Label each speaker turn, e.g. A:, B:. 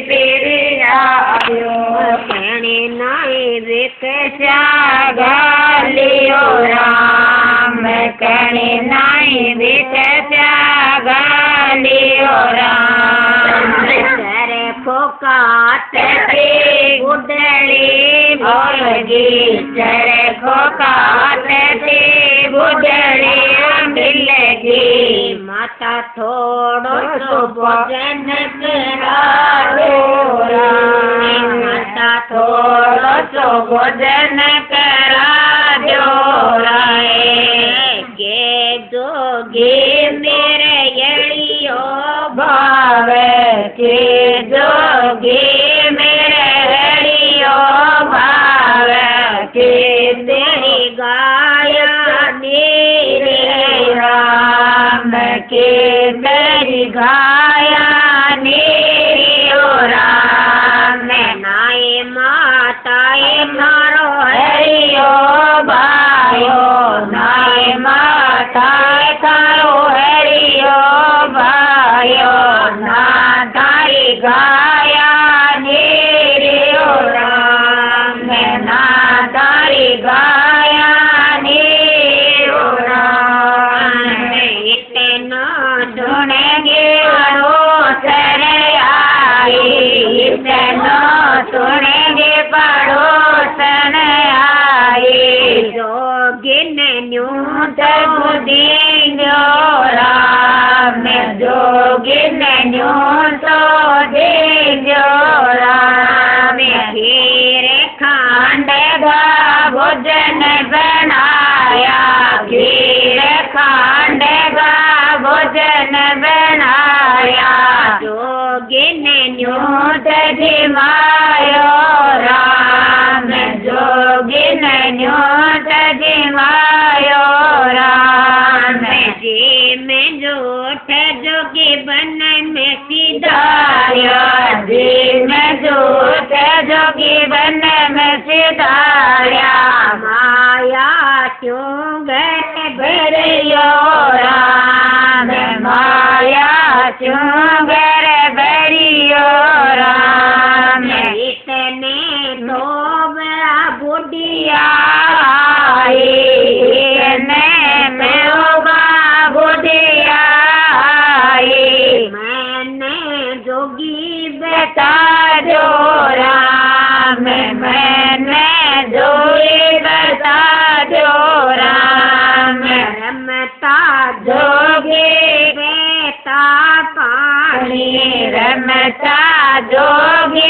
A: પીરિયાયો
B: તેણે નાઈ વિકસ્યા
A: ગાલિયો રામ કણે નાઈ વિકસ્યા ગાલિયો રામ
B: ત્યારે ફોકાત
A: તેથી
B: ગુડળી
A: ભોળગી ચરે ખોકાતથી ગુડળી મિલગી
B: માતા થોડો તો ભોજન
A: કરાવ્યો રામ
B: માતા
A: થોડો તો ભોજન કરાવ્યો રાય
B: કે જોગી મેરે યળિયો
A: ભાવે કે જોગી મેરે હરિયો ભાવે કે
B: તેરી ગાયા
A: રે રામ કે તેરી ગાયા નીરિયો રામ
B: નાય માતાએ મારો
A: હરિયો ભાયો નાય માતાએ તારો હરિયો ભાયો ના તારી ગાયા નીરિયો રામ ના તારી ગાયા નીરિયો રામ
B: ઇતનો
A: સુનેંગે પડોસન आई इतनो सुनेंगे पड़ोसन आई
B: જોગીન ન્યૂ
A: देंगे राम जोगिन न्यू तो देंगे राम
B: खीर
A: खांडेगा भोजन बनाया खीर खांडेगा भोजन बनाया
B: જોગીન ન્યૂ
A: जिमायो राम जोगिन न्यूत जिमायो राम
B: जी में जोठ जोगी बन में
A: सिधार्या जी में जोठ जोगी बन में सिधार्या
B: माया क्यों गए
A: भरियो राम माया क्यों घर भरियो राम
B: इतने तो बड़ा बुढ़िया मैंने जोगी
A: बता दो राम मैंने जोगी बता दो राम
B: रमता
A: जोगी
B: बेटा पानी
A: रमता जोगी